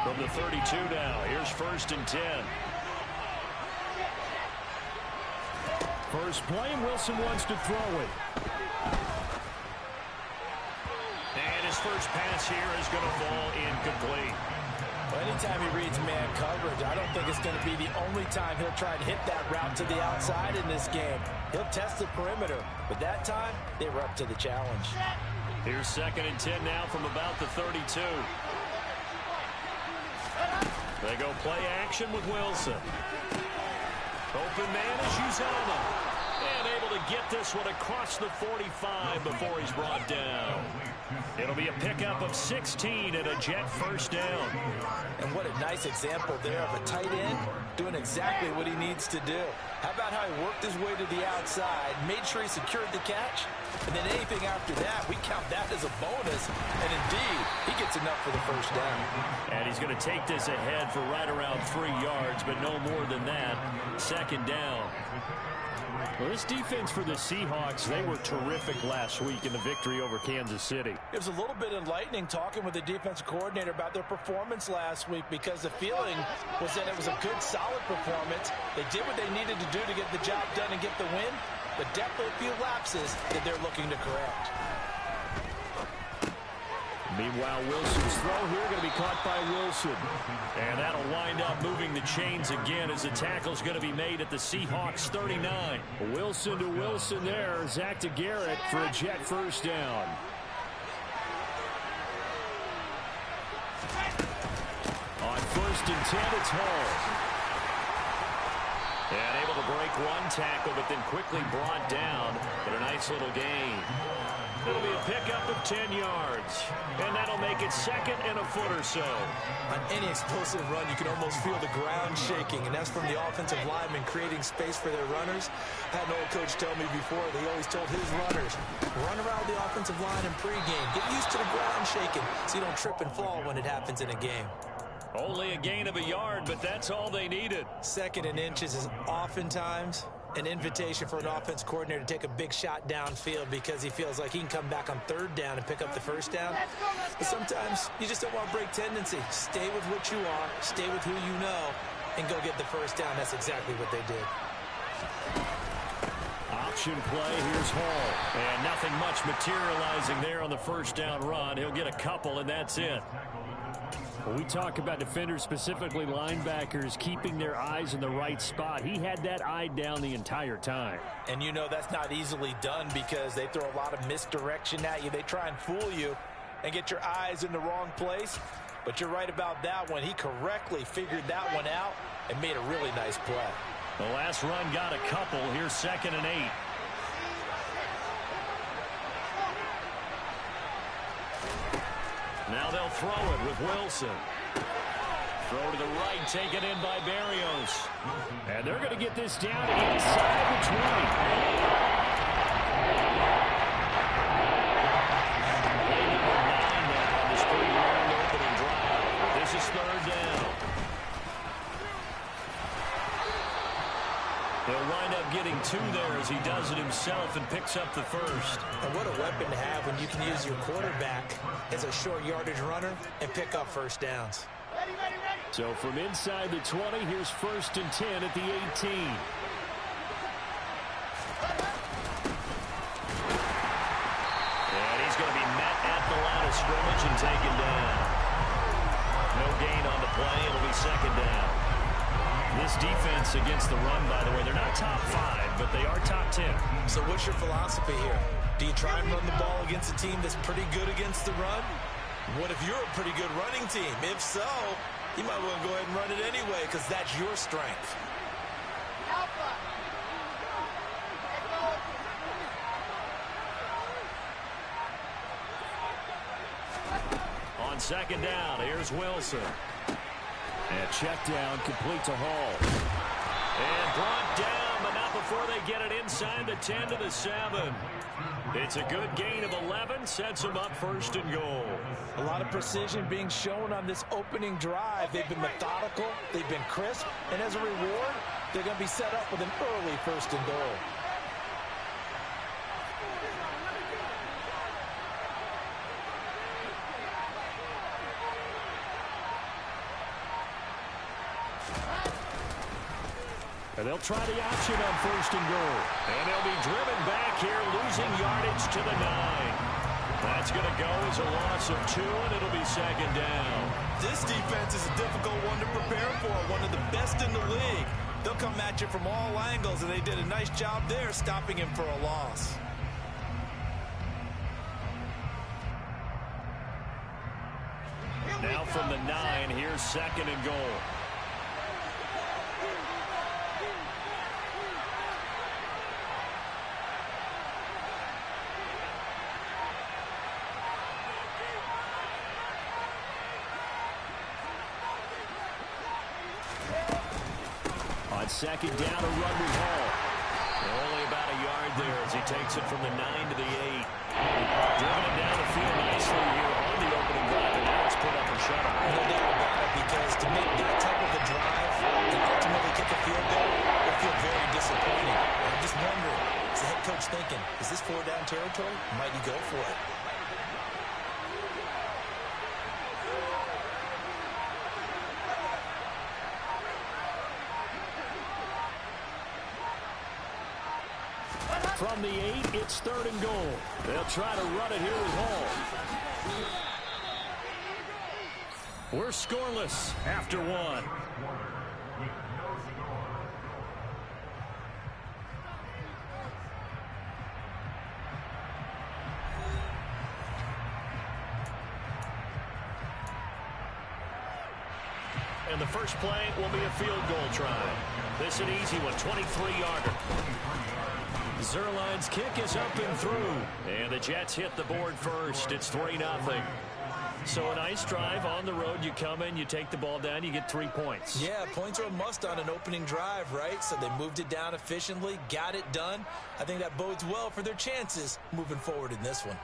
From the 32 now, here's 1st and 10. First play, and Wilson wants to throw it. And his first pass here is going to fall incomplete. Well, anytime he reads man coverage, I don't think it's going to be the only time he'll try and hit that route to the outside in this game. He'll test the perimeter, but that time, they were up to the challenge. Here's 2nd and 10 now from about the 32. They go play action with Wilson. Open man is Uzomah. And able to get this one across the 45 before he's brought down. It'll be a pickup of 16 and a Jet first down. And what a nice example there of a tight end doing exactly what he needs to do. How about how he worked his way to the outside, made sure he secured the catch, and then anything after that, we count that as a bonus. And indeed, he gets enough for the first down. And he's going to take this ahead for right around 3 yards, but no more than that. 2nd down. Well, this defense for the Seahawks, they were terrific last week in the victory over Kansas City. It was a little bit enlightening talking with the defensive coordinator about their performance last week, because the feeling was that it was a good, solid performance. They did what they needed to do to get the job done and get the win, but definitely a few lapses that they're looking to correct. Meanwhile, Wilson's throw here going to be caught by Wilson. And that'll wind up moving the chains again as the tackle's going to be made at the Seahawks 39. Wilson to Wilson there. Zach to Garrett for a Jet first down. On 1st and 10, it's Hall. And able to break one tackle, but then quickly brought down. But a nice little gain. It'll be a pickup of 10 yards. And that'll make it 2nd and a foot or so. On any explosive run, you can almost feel the ground shaking, and that's from the offensive linemen creating space for their runners. I had an old coach tell me before that he always told his runners, run around the offensive line in pregame. Get used to the ground shaking so you don't trip and fall when it happens in a game. Only a gain of a yard, but that's all they needed. 2nd and inches is oftentimes an invitation for an offense coordinator to take a big shot downfield because he feels like he can come back on 3rd down and pick up the first down. But sometimes you just don't want to break tendency. Stay with what you are, stay with who you know, and go get the first down. That's exactly what they did. Option play, here's Hall. And nothing much materializing there on the first down run. He'll get a couple, and that's it. When we talk about defenders, specifically linebackers, keeping their eyes in the right spot, he had that eye down the entire time. And you know that's not easily done because they throw a lot of misdirection at you. They try and fool you and get your eyes in the wrong place. But you're right about that one. He correctly figured that one out and made a really nice play. The last run got a couple. Here's 2nd and 8. Now they'll throw it with Wilson. Throw to the right, taken in by Berrios. And they're going to get this down inside the 20. This is 3rd down. They'll wind up getting 2 there as he does it himself and picks up the first. And what a weapon to have when you can use your quarterback as a short yardage runner and pick up first downs. So from inside the 20, here's 1st and 10 at the 18. And he's going to be met at the line of scrimmage and taken down. No gain on the play. It'll be 2nd down. This defense against the run, by the way, they're not top 5, but they are top 10. So what's your philosophy here? Do you try and run the ball against a team that's pretty good against the run? What if you're a pretty good running team? If so, you might want to go ahead and run it anyway because that's your strength. On 2nd down, here's Wilson. And check down, complete to Hall. And brought down, but not before they get it inside the 10 to the 7. It's a good gain of 11, sets them up 1st and goal. A lot of precision being shown on this opening drive. They've been methodical, they've been crisp, and as a reward, they're going to be set up with an early 1st and goal. And they'll try the option on 1st and goal. And they'll be driven back here, losing yardage to the 9. That's going to go as a loss of 2, and it'll be 2nd down. This defense is a difficult one to prepare for, one of the best in the league. They'll come at you from all angles, and they did a nice job there stopping him for a loss. Now from the 9, here's 2nd and goal. On 2nd down, a run with Hall. Only about a yard there as he takes it from the 9 to the 8. Driven it down the field nicely here on the opening drive, and now it's put up and shut up. No doubt about it, because to make that type of a drive and ultimately kick a field goal will feel very disappointing. I'm just wondering, is the head coach thinking, is this 4-down territory? Might he go for it? From the 8, it's 3rd and goal. They'll try to run it here with Hall. We're scoreless after 1. And the first play will be a field goal try. This is an easy one, 23-yarder. Zuerlein's kick is up and through. And the Jets hit the board first. It's 3-0. So a nice drive on the road. You come in, you take the ball down, you get 3 points. Yeah, points are a must on an opening drive, right? So they moved it down efficiently, got it done. I think that bodes well for their chances moving forward in this one.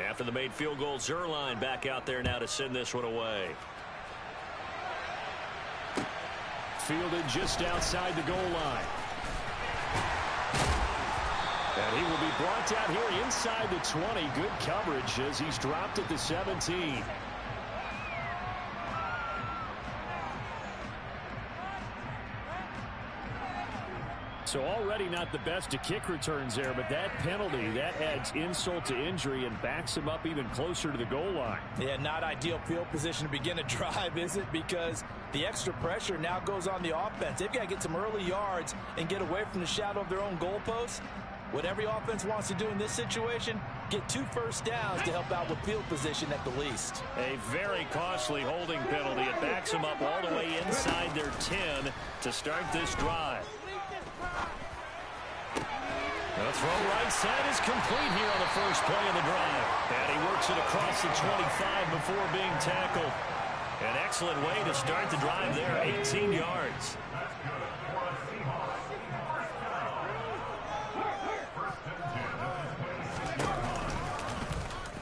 After the made field goal, Zuerlein back out there now to send this one away. Fielded just outside the goal line. And he will be brought down here inside the 20. Good coverage as he's dropped at the 17. So already not the best to kick returns there, but that penalty, that adds insult to injury and backs him up even closer to the goal line. Yeah, not ideal field position to begin a drive, is it? Because the extra pressure now goes on the offense. They've got to get some early yards and get away from the shadow of their own goalposts. What every offense wants to do in this situation, get 2 first downs to help out with field position at the least. A very costly holding penalty. It backs them up all the way inside their 10 to start this drive. The throw right side is complete here on the first play of the drive. And he works it across the 25 before being tackled. An excellent way to start the drive there, 18 yards.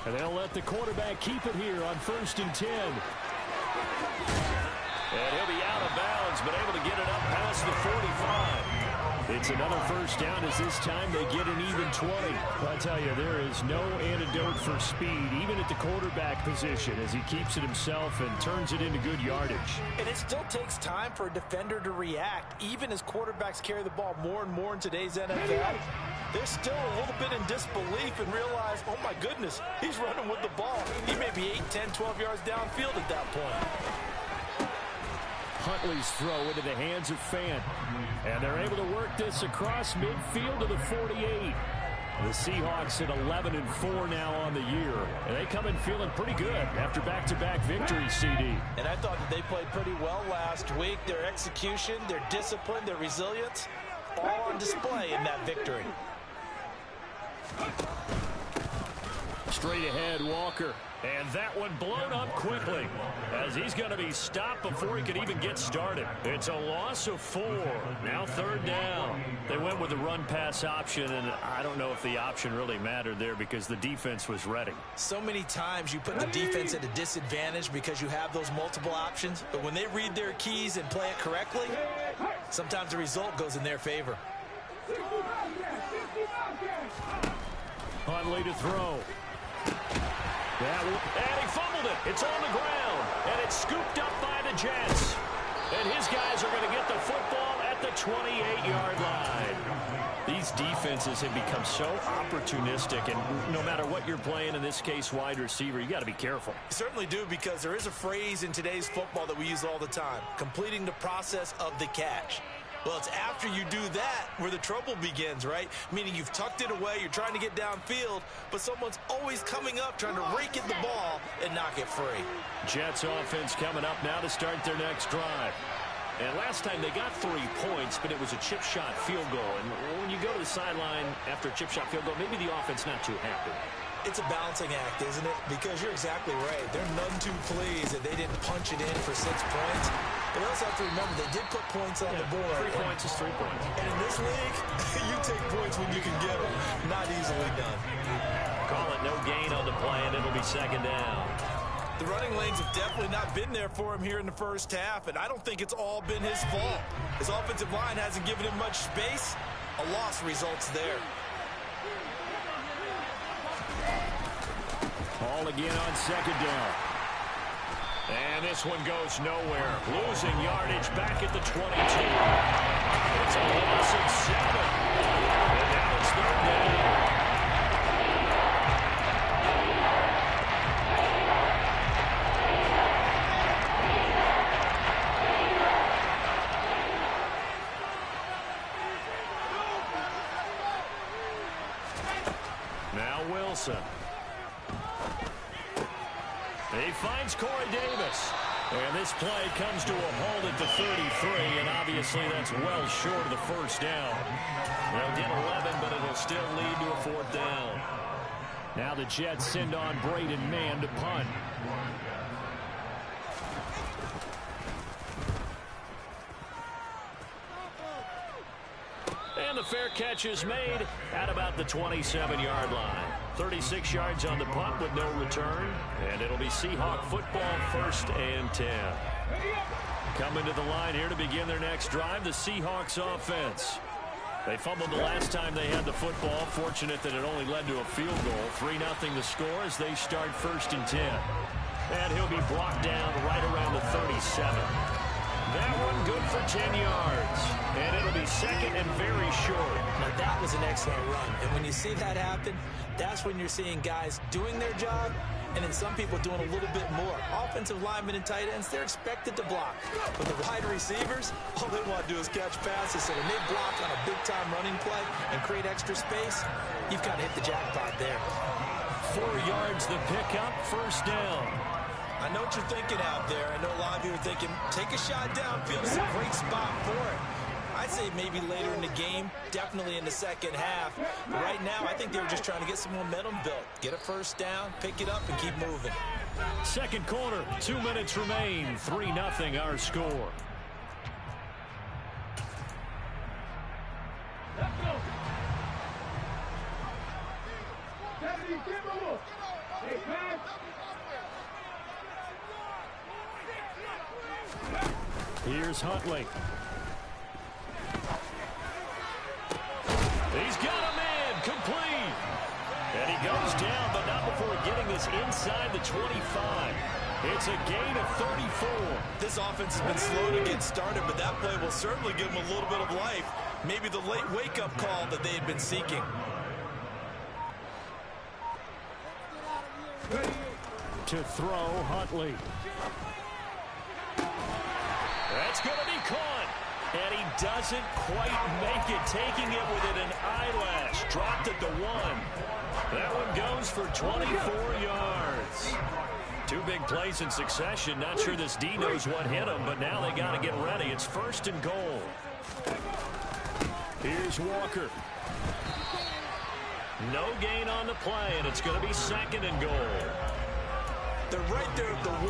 And they'll let the quarterback keep it here on 1st and 10. And he'll be out of bounds, but able to get it up past the 45. It's another first down as this time they get an even 20. I tell you, there is no antidote for speed, even at the quarterback position, as he keeps it himself and turns it into good yardage. And it still takes time for a defender to react, even as quarterbacks carry the ball more and more in today's NFL. They're still a little bit in disbelief and realize, oh my goodness, he's running with the ball. He may be 8, 10, 12 yards downfield at that point. Huntley's throw into the hands of Fant. And they're able to work this across midfield to the 48. The Seahawks at 11-4 now on the year. And they come in feeling pretty good after back-to-back victories, CD. And I thought that they played pretty well last week. Their execution, their discipline, their resilience, all on display in that victory. Straight ahead, Walker. And that one blown up quickly as he's going to be stopped before he could even get started. It's a loss of 4. Now 3rd down. They went with the run-pass option, and I don't know if the option really mattered there because the defense was ready. So many times you put the defense at a disadvantage because you have those multiple options, but when they read their keys and play it correctly, sometimes the result goes in their favor. Huntley to throw. And he fumbled it. It's on the ground. And it's scooped up by the Jets. And his guys are going to get the football at the 28-yard line. These defenses have become so opportunistic, and no matter what you're playing, in this case wide receiver, you got to be careful. You certainly do, because there is a phrase in today's football that we use all the time: completing the process of the catch. Well, it's after you do that where the trouble begins, right? Meaning you've tucked it away, you're trying to get downfield, but someone's always coming up trying to rake at the ball and knock it free. Jets offense coming up now to start their next drive. And last time they got 3 points, but it was a chip shot field goal. And when you go to the sideline after a chip shot field goal, maybe the offense not too happy. It's a balancing act, isn't it? Because you're exactly right. They're none too pleased that they didn't punch it in for 6 points. But we also have to remember they did put points on the board. 3 points is 3 points. And in this league, you take points when you can get them. Not easily done. Call it no gain on the play, and it'll be 2nd down. The running lanes have definitely not been there for him here in the first half, and I don't think it's all been his fault. His offensive line hasn't given him much space. A loss results there. Ball again on 2nd down. And this one goes nowhere. Losing yardage back at the 22. It's a loss of 7. And now it's 3rd down. Now Wilson. He finds Corey Davis. And this play comes to a halt at the 33, and obviously that's well short of the 1st down. They'll get 11, but it'll still lead to a 4th down. Now the Jets send on Braden Mann to punt. And the fair catch is made at about the 27-yard line. 36 yards on the punt with no return. And it'll be Seahawk football, 1st and 10. Coming to the line here to begin their next drive, the Seahawks offense. They fumbled the last time they had the football. Fortunate that it only led to a field goal. 3-0 the score as they start 1st and 10. And he'll be brought down right around the 37. That one good for 10 yards. And it'll be 2nd and very short. Now that was an excellent run. And when you see that happen, that's when you're seeing guys doing their job and then some people doing a little bit more. Offensive linemen and tight ends, they're expected to block. But the wide receivers, all they want to do is catch passes. So when they block on a big-time running play and create extra space, you've kind of hit the jackpot there. 4 yards the pickup, 1st down. I know what you're thinking out there. I know a lot of you are thinking, take a shot downfield. It's a great spot for it. I'd say maybe later in the game, definitely in the 2nd half. But right now, I think they were just trying to get some momentum built. Get a 1st down, pick it up, and keep moving. 2nd quarter, 2 minutes remain. 3-0 our score. Let's go. Here's Huntley. He's got a man, complete. And he goes down, but not before getting this inside the 25. It's a gain of 34. This offense has been slow to get started, but that play will certainly give them a little bit of life. Maybe the late wake-up call that they had been seeking. To throw, Huntley. That's going to be caught. And he doesn't quite make it, taking it within an eyelash. Dropped at the 1. That one goes for 24 yards. 2 big plays in succession. Not sure this D knows what hit him, but now they got to get ready. It's 1st and goal. Here's Walker. No gain on the play, and it's going to be 2nd and goal. They're right there at the 1.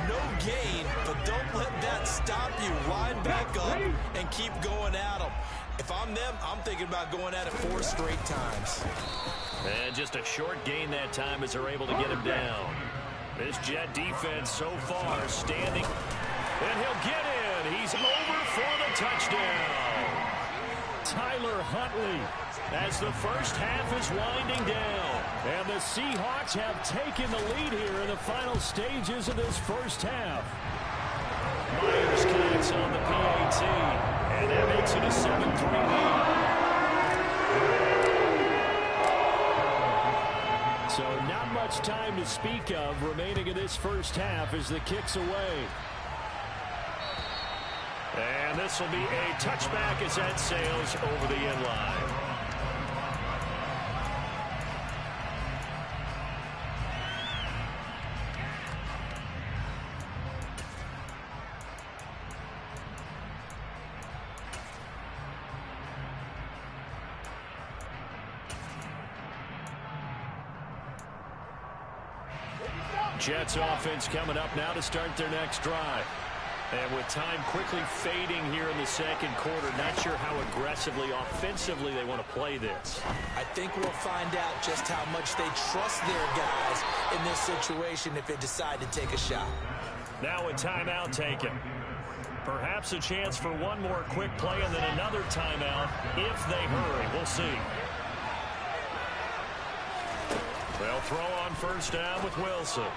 No gain, but don't let that stop you. Line back up and keep going at them. If I'm them, I'm thinking about going at it 4 straight times. And just a short gain that time as they're able to get him down. This Jet defense so far standing. And he'll get in. He's over for the touchdown. Tyler Huntley, as the first half is winding down. And the Seahawks have taken the lead here in the final stages of this first half. Myers connects on the PAT. And that makes it a 7-3 lead. So not much time to speak of remaining in this first half as the kick's away. And this will be a touchback as that sails over the end line. Jets offense coming up now to start their next drive. And with time quickly fading here in the second quarter, not sure how aggressively, offensively they want to play this. I think we'll find out just how much they trust their guys in this situation if they decide to take a shot. Now a timeout taken. Perhaps a chance for one more quick play and then another timeout if they hurry. We'll see. They'll throw on first down with Wilson.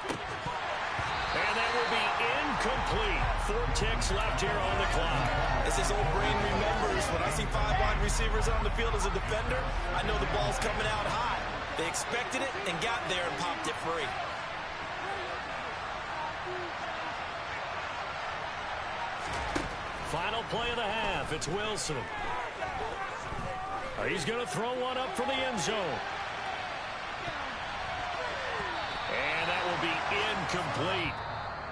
And that will be incomplete. 4 ticks left here on the clock. As this old brain remembers, when I see 5 wide receivers on the field as a defender, I know the ball's coming out high. They expected it and got there and popped it free. Final play of the half. It's Wilson. He's going to throw one up for the end zone. And that will be incomplete.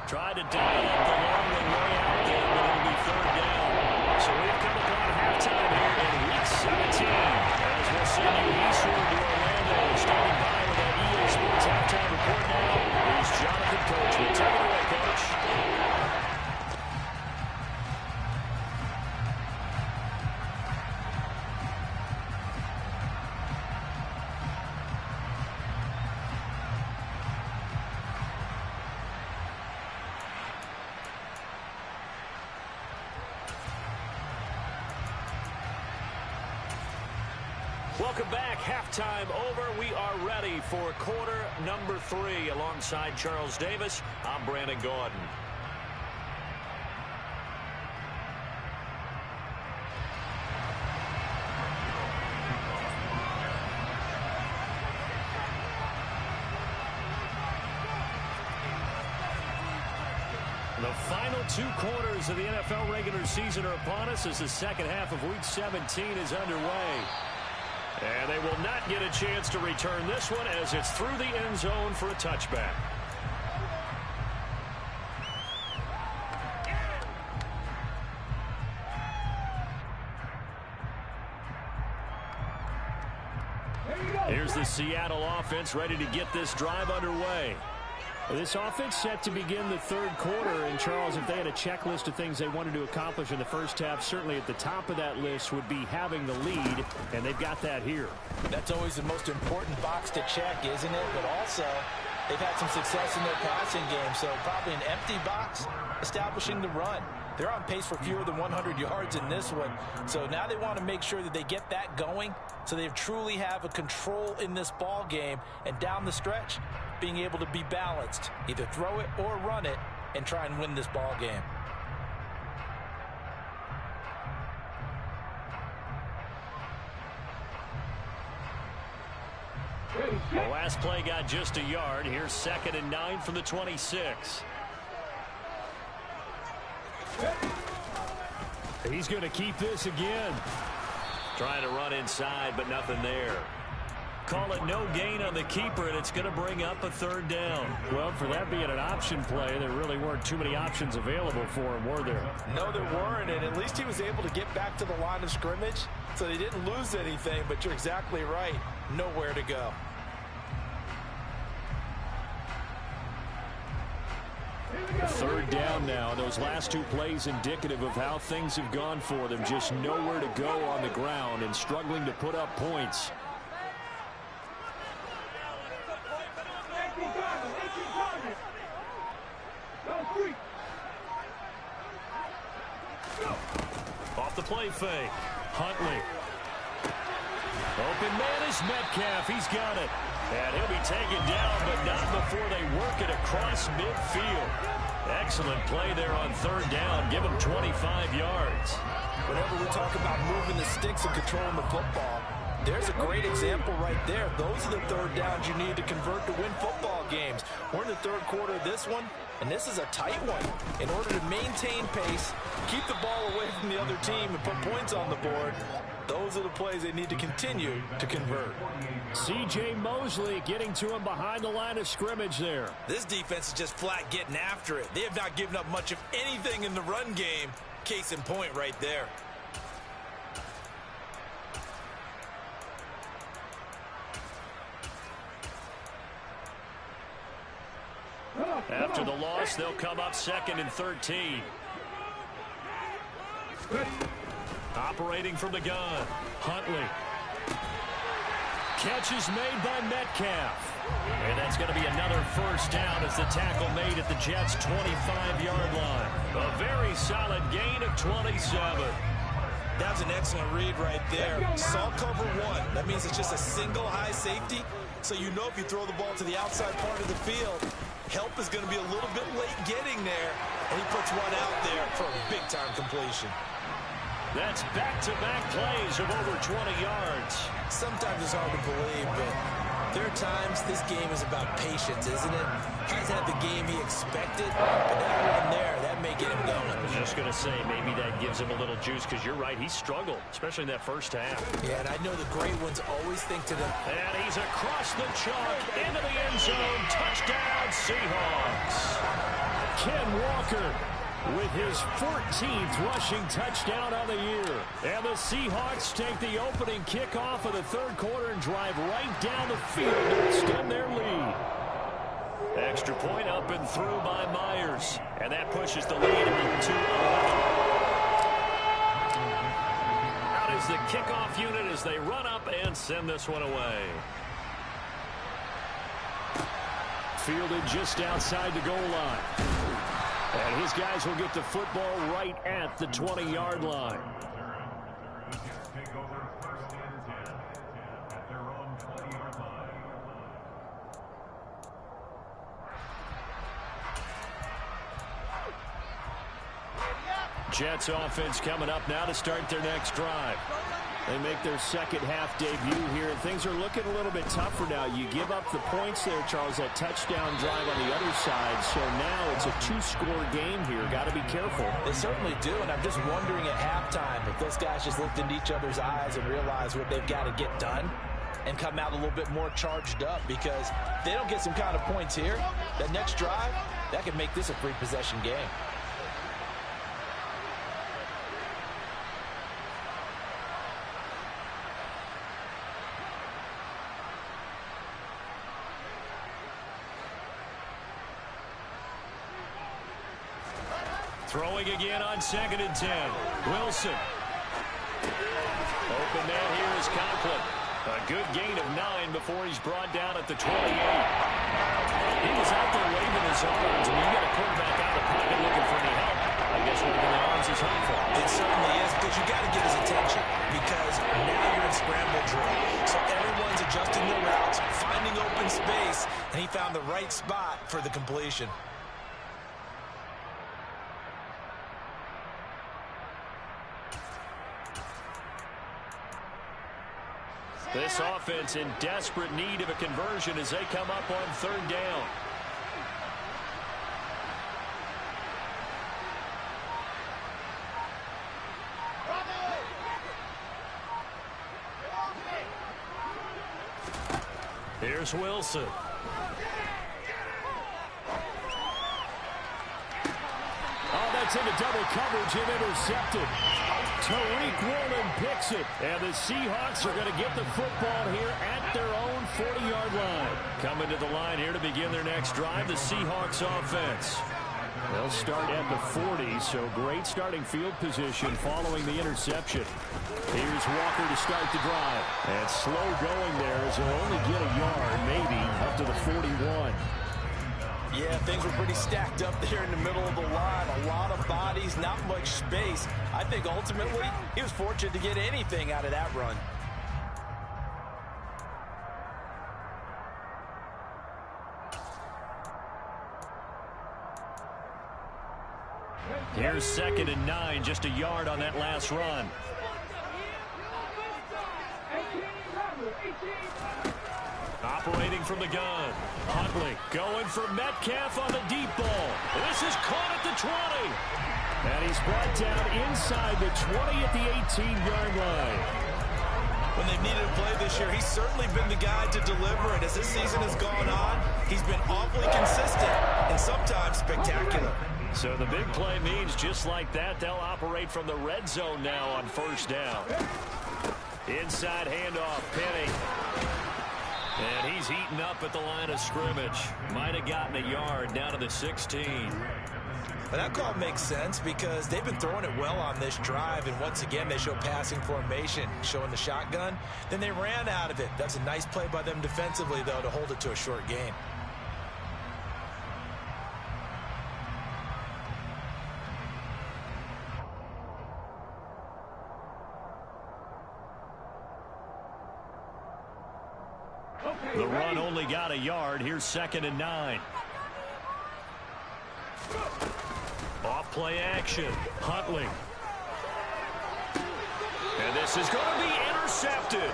Tried to dial up the long one way out there, but it'll be 3rd down. So we've come upon halftime here in Week 17. As we'll send you eastward to Orlando. Standing by with that EA Sports halftime report now is Jonathan Coachman. Take it away, Coach. Welcome back. Halftime over. We are ready for quarter number 3. Alongside Charles Davis, I'm Brandon Gaudin. The final 2 quarters of the NFL regular season are upon us as the second half of Week 17 is underway. And they will not get a chance to return this one as it's through the end zone for a touchback. Here's the Seattle offense ready to get this drive underway. This offense set to begin the 3rd quarter. And, Charles, if they had a checklist of things they wanted to accomplish in the first half, certainly at the top of that list would be having the lead, and they've got that here. That's always the most important box to check, isn't it? But also, they've had some success in their passing game, so probably an empty box establishing the run. They're on pace for fewer than 100 yards in this one, so now they want to make sure that they get that going so they truly have a control in this ball game, and down the stretch, being able to be balanced, either throw it or run it, and try and win this ball game. The last play got just a yard. Here's 2nd and 9 from the 26. He's going to keep this again. Trying to run inside, but nothing there. Call it no gain on the keeper, and it's going to bring up a third down. Well, for that being an option play, there really weren't too many options available for him, were there? No, there weren't, and at least he was able to get back to the line of scrimmage, so they didn't lose anything, but you're exactly right. Nowhere to go. Third down now. Those last two plays indicative of how things have gone for them. Just nowhere to go on the ground and struggling to put up points. Off the play fake. Huntley. Open man is Metcalf. He's got it. And he'll be taken down, but not before they work it across midfield. Excellent play there on third down. Give him 25 yards. Whenever we talk about moving the sticks and controlling the football, there's a great example right there. Those are the third downs you need to convert to win football games. We're in the third quarter of this one, and this is a tight one. In order to maintain pace, keep the ball away from the other team, and put points on the board, those are the plays they need to continue to convert. C.J. Mosley getting to him behind the line of scrimmage there. This defense is just flat getting after it. They have not given up much of anything in the run game. Case in point right there. After the loss, they'll come up 2nd and 13. Operating from the gun. Huntley. Catch is made by Metcalf. And that's going to be another first down as the tackle made at the Jets' 25-yard line. A very solid gain of 27. That's an excellent read right there. Saw cover one. That means it's just a single high safety. So you know if you throw the ball to the outside part of the field, help is going to be a little bit late getting there. And he puts one out there for a big-time completion. That's back-to-back plays of over 20 yards. Sometimes it's hard to believe, but there are times this game is about patience, isn't it? Hasn't had the game he expected, but that one there, that may get him going. I was just going to say, maybe that gives him a little juice, because you're right, he struggled, especially in that first half. Yeah, and I know the great ones always think to them. And he's across the chalk, into the end zone, touchdown Seahawks. Ken Walker with his 14th rushing touchdown on the year. And the Seahawks take the opening kickoff of the third quarter and drive right down the field to extend their lead. Extra point up and through by Myers. And that pushes the lead to 11. Out is the kickoff unit as they run up and send this one away. Fielded just outside the goal line. And his guys will get the football right at the 20-yard line. Jets offense coming up now to start their next drive. They make their second half debut here, and things are looking a little bit tougher now. You give up the points there, Charles, that touchdown drive on the other side. So now it's a two-score game here. Got to be careful. They certainly do, and I'm just wondering at halftime if those guys just looked into each other's eyes and realized what they've got to get done and come out a little bit more charged up, because if they don't get some kind of points here, that next drive, that could make this a three-possession game. Throwing again on 2nd and 10. Wilson. Open man here is Conklin. A good gain of 9 before he's brought down at the 28. He was out there waving his arms, and you got a quarterback out of the pocket looking for any help. I guess waving the arms is helpful. It certainly is, because you got to get his attention, because now you're in scramble drill. So everyone's adjusting their routes, finding open space, and he found the right spot for the completion. This offense in desperate need of a conversion as they come up on third down. Here's Wilson. Oh, that's into double coverage and intercepted. Tariq Woolen picks it. And the Seahawks are going to get the football here at their own 40-yard line. Coming to the line here to begin their next drive, the Seahawks offense. They'll start at the 40, so great starting field position following the interception. Here's Walker to start the drive. And slow going there as they'll only get a yard, maybe, up to the 41. Yeah, things were pretty stacked up there in the middle of the line. A lot of bodies, not much space. I think ultimately he was fortunate to get anything out of that run. Here's 2nd and 9, just a yard on that last run. Operating from the gun. Huntley going for Metcalf on the deep ball. This is caught at the 20. And he's brought down inside the 20 at the 18-yard line. When they've needed a play this year, he's certainly been the guy to deliver it. As this season has gone on, he's been awfully consistent and sometimes spectacular. So the big play means just like that, they'll operate from the red zone now on 1st down. Inside handoff, Penny. And he's eaten up at the line of scrimmage. Might have gotten a yard down to the 16. But that call makes sense because they've been throwing it well on this drive, and once again they show passing formation, showing the shotgun. Then they ran out of it. That's a nice play by them defensively, though, to hold it to a short gain. The run only got a yard. Here's 2nd and 9. Off play action. Huntley. And this is going to be intercepted.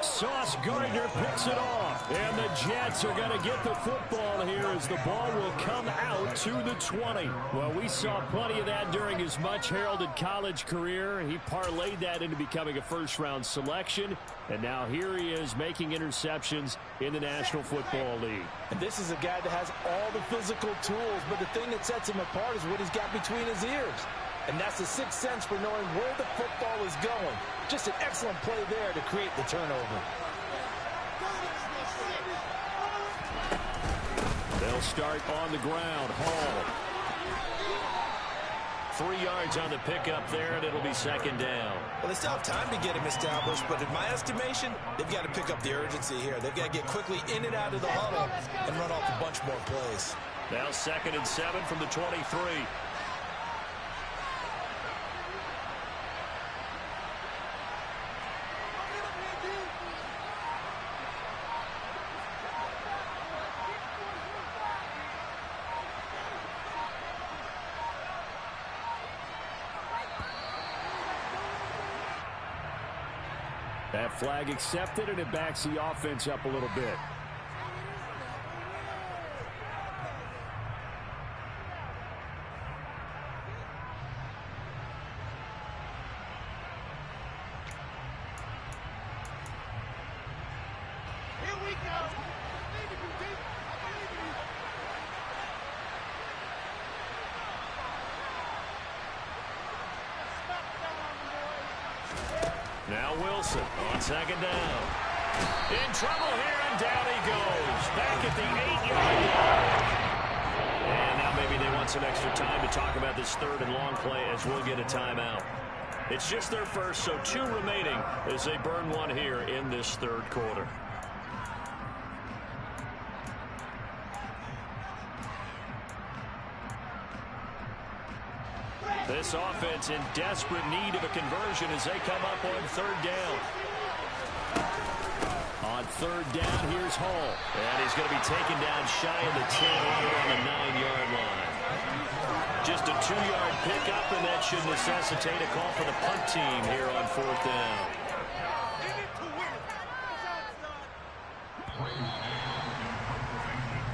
Sauce Gardner picks it off. And the Jets are going to get the football here as the ball will come out to the 20. Well, we saw plenty of that during his much-heralded college career. He parlayed that into becoming a first-round selection. And now here he is making interceptions in the National Football League. And this is a guy that has all the physical tools, but the thing that sets him apart is what he's got between his ears. And that's the sixth sense for knowing where the football is going. Just an excellent play there to create the turnover. They'll start on the ground. Hall. 3 yards on the pickup there, and it'll be 2nd down. Well, they still have time to get him established, but in my estimation, they've got to pick up the urgency here. They've got to get quickly in and out of the huddle and run off a bunch more plays. Now 2nd and 7 from the 23. That flag accepted, and it backs the offense up a little bit. Here we go. Now Wilson on 2nd down. In trouble here, and down he goes. Back at the 8-yard line. And now maybe they want some extra time to talk about this 3rd and long play as we'll get a timeout. It's just their first, so 2 remaining as they burn one here in this 3rd quarter. This offense in desperate need of a conversion as they come up on 3rd down. On 3rd down, here's Hall. And he's going to be taken down shy of the 10 on the 9-yard line. Just a 2-yard pickup, and that should necessitate a call for the punt team here on 4th down.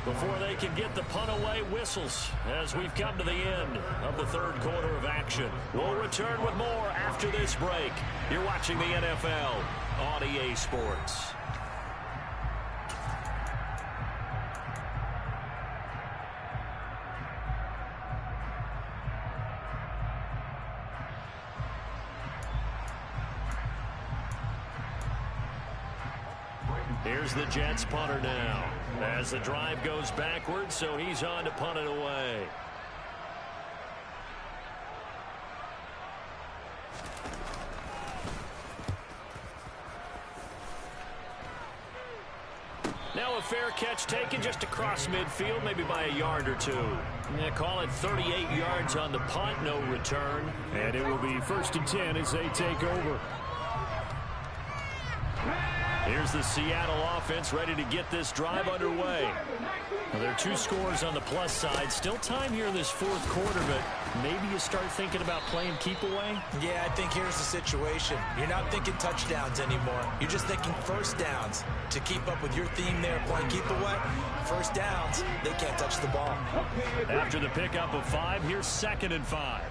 Before they can get the punt away, whistles as we've come to the end of the 3rd quarter of action. We'll return with more after this break. You're watching the NFL on EA Sports. Here's the Jets punter now. As the drive goes backwards, so he's on to punt it away. Now a fair catch taken just across midfield, maybe by a yard or two. Yeah, call it 38 yards on the punt, no return. And it will be 1st and 10 as they take over. Here's the Seattle offense ready to get this drive underway. Now, there are 2 scores on the plus side. Still time here in this 4th quarter, but maybe you start thinking about playing keep away? Yeah, I think here's the situation. You're not thinking touchdowns anymore. You're just thinking first downs. To keep up with your theme there, playing keep away, first downs, they can't touch the ball. After the pickup of 5, here's 2nd and 5.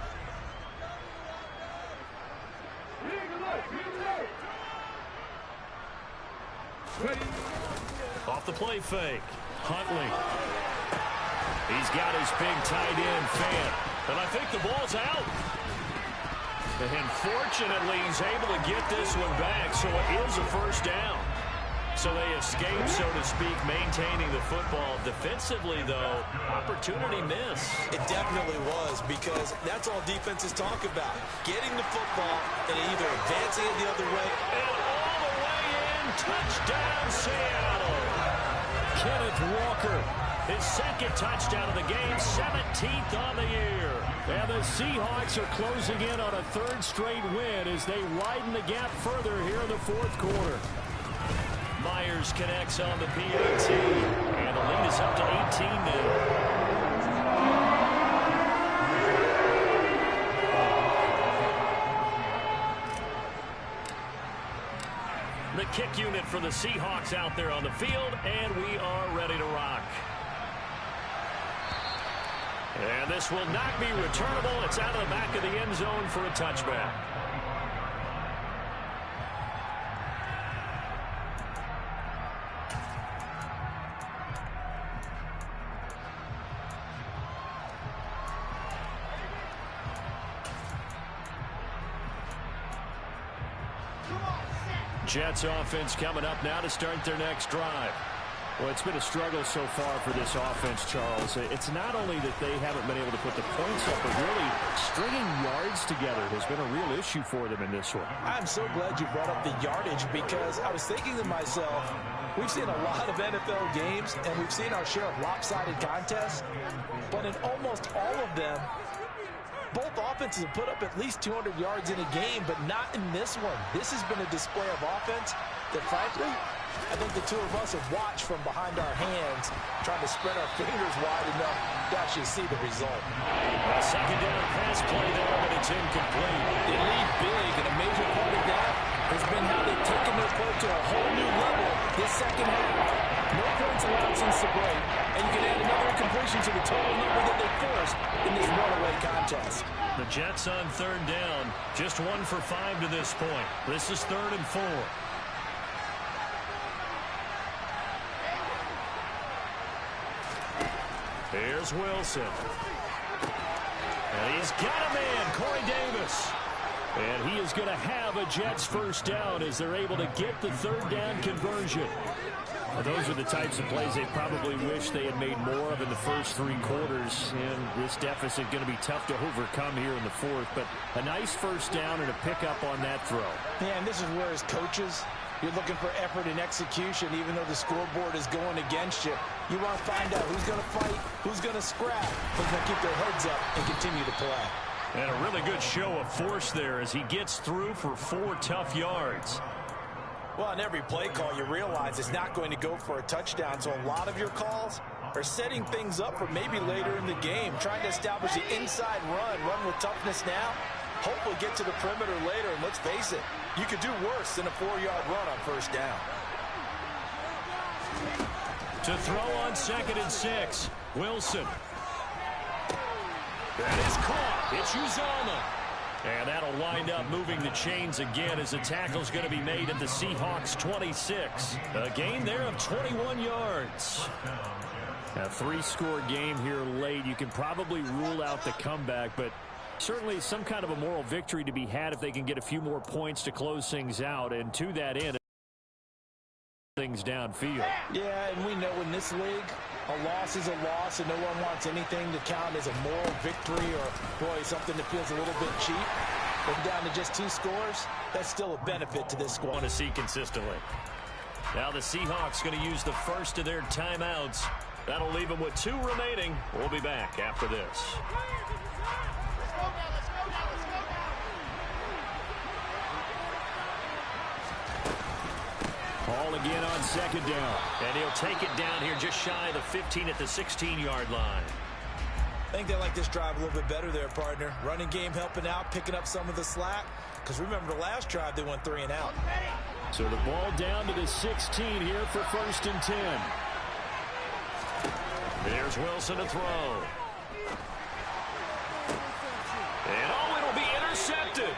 Off the play fake. Huntley. He's got his big tight end, Fant. And I think the ball's out. And fortunately, he's able to get this one back, so it is a first down. So they escape, so to speak, maintaining the football. Defensively, though, opportunity miss. It definitely was, because that's all defenses talk about. Getting the football and either advancing it the other way. And all the way in, touchdown, Seattle. Kenneth Walker, his 2nd touchdown of the game, 17th on the year. And the Seahawks are closing in on a 3rd straight win as they widen the gap further here in the 4th quarter. Myers connects on the PAT, and the lead is up to 18 now. The kick unit for the Seahawks out there on the field, and we are ready to rock. And this will not be returnable. It's out of the back of the end zone for a touchback. Jets offense coming up now to start their next drive. Well, it's been a struggle so far for this offense, Charles. It's not only that they haven't been able to put the points up, but really stringing yards together has been a real issue for them in this one. I'm so glad you brought up the yardage, because I was thinking to myself, we've seen a lot of NFL games, and we've seen our share of lopsided contests, but in almost all of them, both offenses have put up at least 200 yards in a game, but not in this one. This has been a display of offense that, frankly, I think the 2 of us have watched from behind our hands, trying to spread our fingers wide enough to actually see the result. A 2nd down pass play there, but it's incomplete. They lead big, and a major part of that has been how they've taken their play to a whole new level this 2nd half. No points allowed since the break, and you can add another incompletion to the total number that they forced in this runaway contest. The Jets on 3rd down, just 1 for 5 to this point. This is 3rd and 4. Here's Wilson. And he's got a man, Corey Davis. And he is going to have a Jets first down as they're able to get the 3rd down conversion. Well, those are the types of plays they probably wish they had made more of in the first 3 quarters. And this deficit going to be tough to overcome here in the 4th. But a nice first down and a pickup on that throw. Yeah, and this is where, as coaches, you're looking for effort and execution, even though the scoreboard is going against you. You want to find out who's going to fight, who's going to scrap, who's going to keep their heads up and continue to play. And a really good show of force there as he gets through for 4 tough yards. Well, on every play call, you realize it's not going to go for a touchdown, so a lot of your calls are setting things up for maybe later in the game, trying to establish the inside run with toughness now, hopefully get to the perimeter later, and let's face it, you could do worse than a 4-yard run on first down. To throw on 2nd and 6, Wilson. That is caught. It's Uzomah. And that'll wind up moving the chains again as the tackle's going to be made at the Seahawks 26. A gain there of 21 yards. A 3-score game here late. You can probably rule out the comeback, but certainly some kind of a moral victory to be had if they can get a few more points to close things out. And to that end, things downfield. Yeah, and we know in this league, a loss is a loss, and no one wants anything to count as a moral victory or, boy, something that feels a little bit cheap. But down to just 2 scores, that's still a benefit to this squad. Want to see consistently. Now the Seahawks going to use the first of their timeouts. That'll leave them with 2 remaining. We'll be back after this. Ball again on 2nd down. And he'll take it down here just shy of the 15 at the 16-yard line. I think they like this drive a little bit better there, partner. Running game helping out, picking up some of the slack. Because remember, the last drive, they went 3 and out. So the ball down to the 16 here for 1st and 10. Here's Wilson to throw. And it'll be intercepted.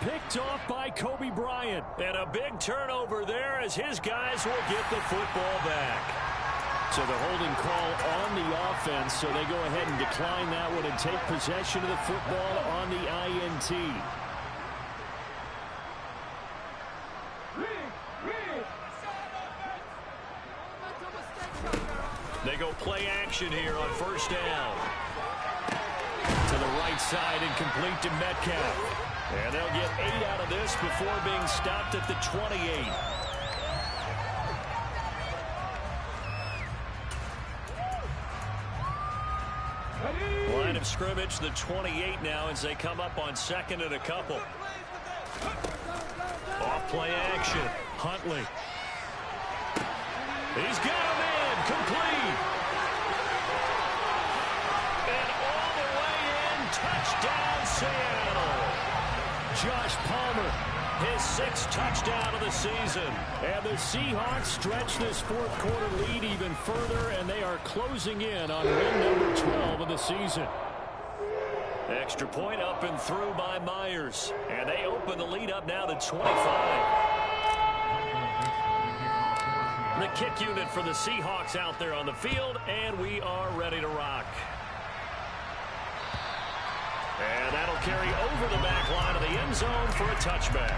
Picked off by Kobe Bryant. And a big turnover there as his guys will get the football back. So the holding call on the offense, so they go ahead and decline that one and take possession of the football on the INT. They go play action here on 1st down. To the right side and complete to Metcalf. And they'll get 8 out of this before being stopped at the 28. Line of scrimmage, the 28 now as they come up on 2nd and a couple. Off play action. Huntley. He's got a man complete. And all the way in, touchdown Seattle. Josh Palmer, his 6th touchdown of the season. And the Seahawks stretch this 4th quarter lead even further, and they are closing in on win number 12 of the season. Extra point up and through by Myers. And they open the lead up now to 25. The kick unit for the Seahawks out there on the field, and we are ready to rock. And that'll carry over the back line of the end zone for a touchback.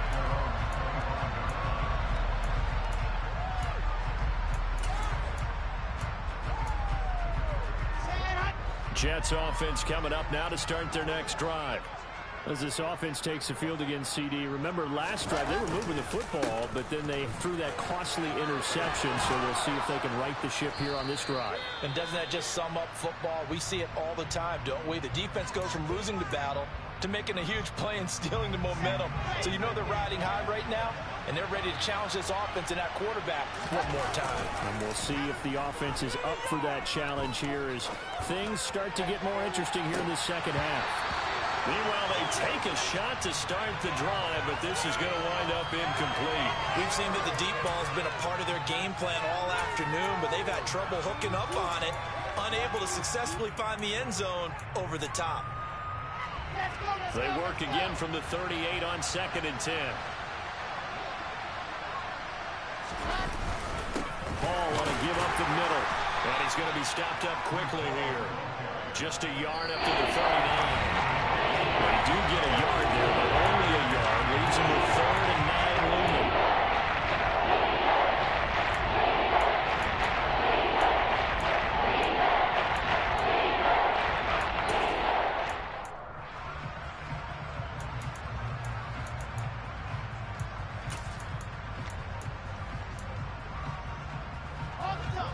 Jets offense coming up now to start their next drive. As this offense takes the field against CD, remember last drive they were moving the football, but then they threw that costly interception, so we'll see if they can right the ship here on this drive. And doesn't that just sum up football? We see it all the time, don't we? The defense goes from losing the battle to making a huge play and stealing the momentum. So you know they're riding high right now, and they're ready to challenge this offense and that quarterback one more time. And we'll see if the offense is up for that challenge here as things start to get more interesting here in the 2nd half. Meanwhile, they take a shot to start the drive, but this is going to wind up incomplete. We've seen that the deep ball has been a part of their game plan all afternoon, but they've had trouble hooking up on it, unable to successfully find the end zone over the top. They work again from the 38 on 2nd and 10. Ball want to give up the middle. And he's going to be stopped up quickly here. Just a yard up to the 39. They do get a yard there, but only a yard. Leaves him with 3rd and 9 looming.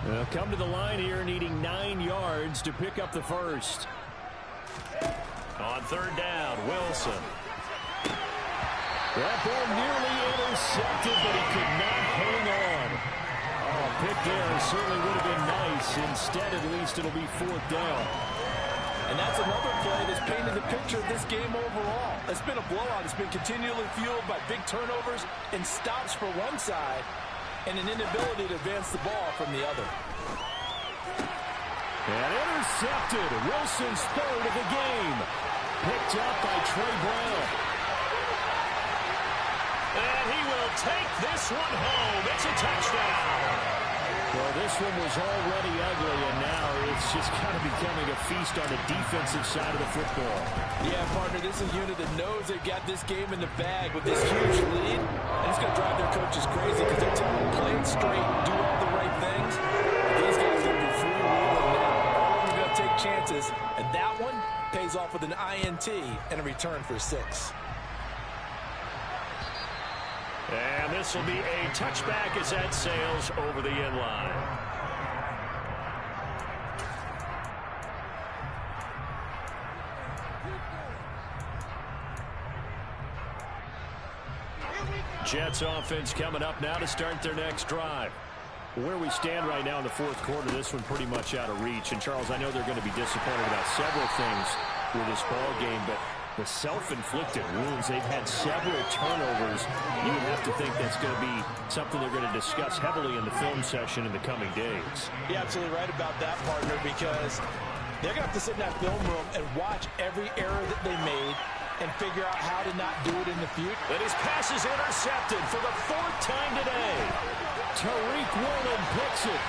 They'll come to the line here needing 9 yards to pick up the first. On 3rd down, Wilson. That ball nearly intercepted, but he could not hang on. Oh, pick there certainly would have been nice. Instead, at least, it'll be 4th down. And that's another play that's painted the picture of this game overall. It's been a blowout. It's been continually fueled by big turnovers and stops for one side and an inability to advance the ball from the other. And intercepted. Wilson's 3rd of the game. Picked up by Trey Brown. And he will take this one home. It's a touchdown. Well, this one was already ugly, and now it's just kind of becoming a feast on the defensive side of the football. Yeah, partner, this is a unit that knows they've got this game in the bag with this huge lead. And it's going to drive their coaches crazy because they're telling them play it straight, do all the right things. But these guys are going to be free-wheeling now. All of them are going to take chances. And that one pays off with an INT and a return for 6. And this will be a touchback as that sails over the end line. Jets offense coming up now to start their next drive. Where we stand right now in the fourth quarter, this one pretty much out of reach. And, Charles, I know they're going to be disappointed about several things with this ball game, but the self-inflicted wounds, they've had several turnovers. You would have to think that's going to be something they're going to discuss heavily in the film session in the coming days. You're absolutely right about that, partner, because they're going to have to sit in that film room and watch every error that they made and figure out how to not do it in the future. And his pass is intercepted for the 4th time today. Tariq Woolen picks it.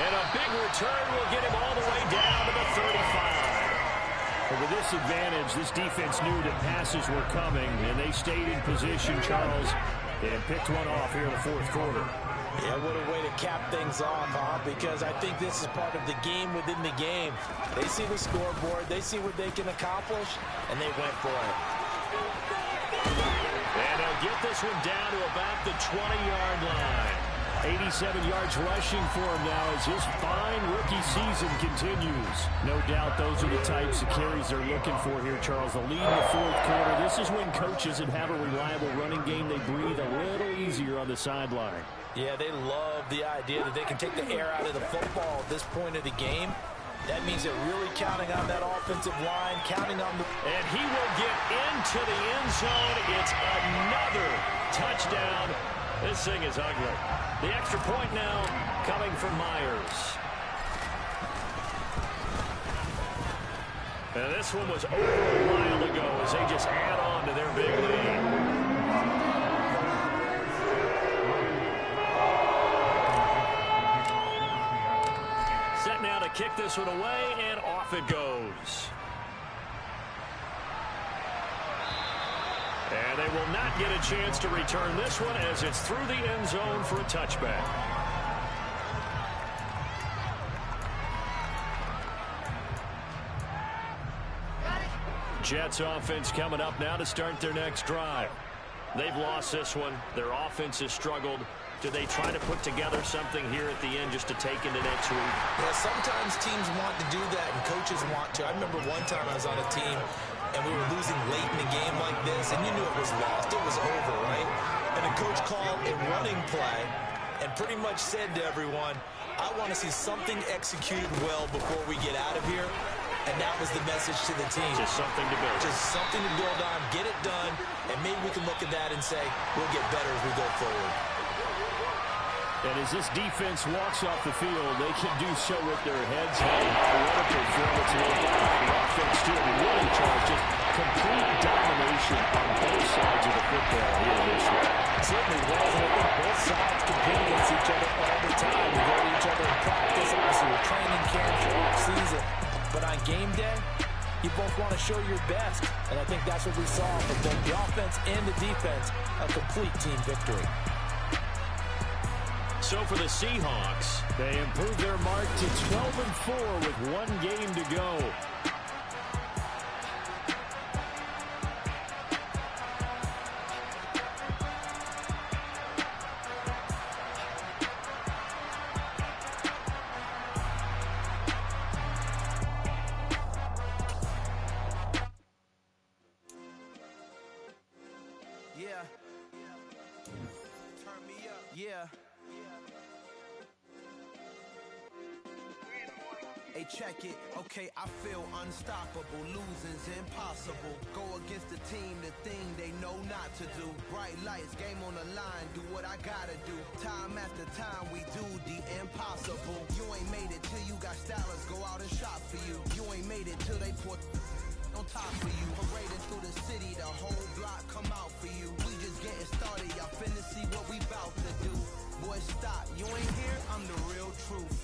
And a big return will get him all the way down to the 35. But with this advantage, this defense knew that passes were coming, and they stayed in position, Charles, and picked one off here in the fourth quarter. Yeah, what a way to cap things off, huh? Because I think this is part of the game within the game. They see the scoreboard, they see what they can accomplish, and they went for it. And they'll get this one down to about the 20-yard line. 87 yards rushing for him now as his fine rookie season continues. No doubt those are the types of carries they're looking for here, Charles. The lead in the fourth quarter. This is when coaches that have a reliable running game, they breathe a little easier on the sideline. Yeah, they love the idea that they can take the air out of the football at this point of the game. That means they're really counting on that offensive line, counting on the... And he will get into the end zone. It's another touchdown. This thing is ugly. The extra point now coming from Myers. And this one was over a while ago as they just add on to their big lead. Set now to kick this one away, and off it goes. And they will not get a chance to return this one as it's through the end zone for a touchback. Jets offense coming up now to start their next drive. They've lost this one. Their offense has struggled. Do they try to put together something here at the end just to take into next week? Yeah, sometimes teams want to do that and coaches want to. I remember one time I was on a team and we were losing late in the game like this, and you knew it was lost. It was over, right? And the coach called a running play and pretty much said to everyone, I want to see something executed well before we get out of here. And that was the message to the team. Just something to build. Just something to build on, get it done, and maybe we can look at that and say, we'll get better as we go forward. And as this defense walks off the field, they can do so with their heads held. What a performance. And they've got the offense, too. I mean, really, Charles, just complete domination on both sides of the football here this year. Certainly was, and I think both sides compete against each other all the time. We go to each other in practice, obviously with training camps, off season. But on game day, you both want to show your best. And I think that's what we saw from both the offense and the defense, a complete team victory. So for the Seahawks, they improve their mark to 12-4 with one game to go. Yeah. Turn me up. Yeah. Hey, check it. Okay, I feel unstoppable. Losing's impossible. Go against the team, the thing they know not to do. Bright lights, game on the line. Do what I gotta do. Time after time, we do the impossible. You ain't made it till you got stylers go out and shop for you. You ain't made it till they put on top of you. Parading through the city, the whole block come out for you. We just getting started, y'all finna see what we bout to do. Boy, stop, you ain't here, I'm the real truth.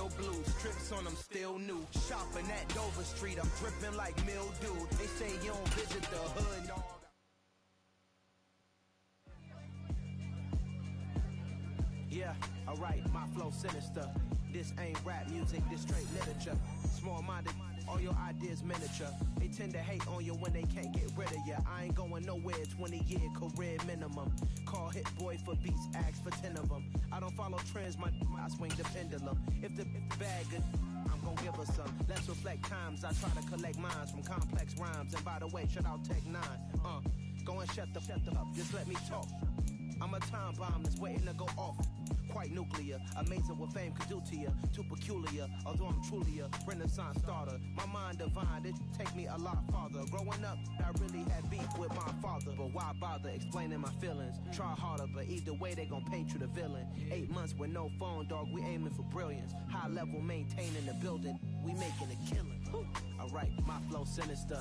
real blues. Strips on them still new. Shopping at Dover Street, I'm dripping like mildew. They say you don't visit the hood, dog. Yeah, alright, my flow sinister. This ain't rap music, this straight literature. Small-minded, all your ideas miniature. They tend to hate on you when they can't get rid of you. I ain't going nowhere, 20-year career minimum. Call Hit Boy for beats, ask for 10 of them. I don't follow trends, I swing the pendulum. If the bag good, I'm gon' give her some. Let's reflect times, I try to collect minds from complex rhymes. And by the way, shout out Tech 9. Go and shut the up, just let me talk. I'm a time bomb that's waiting to go off. Quite nuclear, amazing what fame could do to you. Too peculiar, although I'm truly a renaissance starter. My mind divine, it take me a lot farther. Growing up, I really had beef with my father. But why bother explaining my feelings? Try harder, but either way they gon' paint you the villain. 8 months with no phone, dog, we aiming for brilliance. High level maintaining the building, we making a killing. Alright, my flow sinister.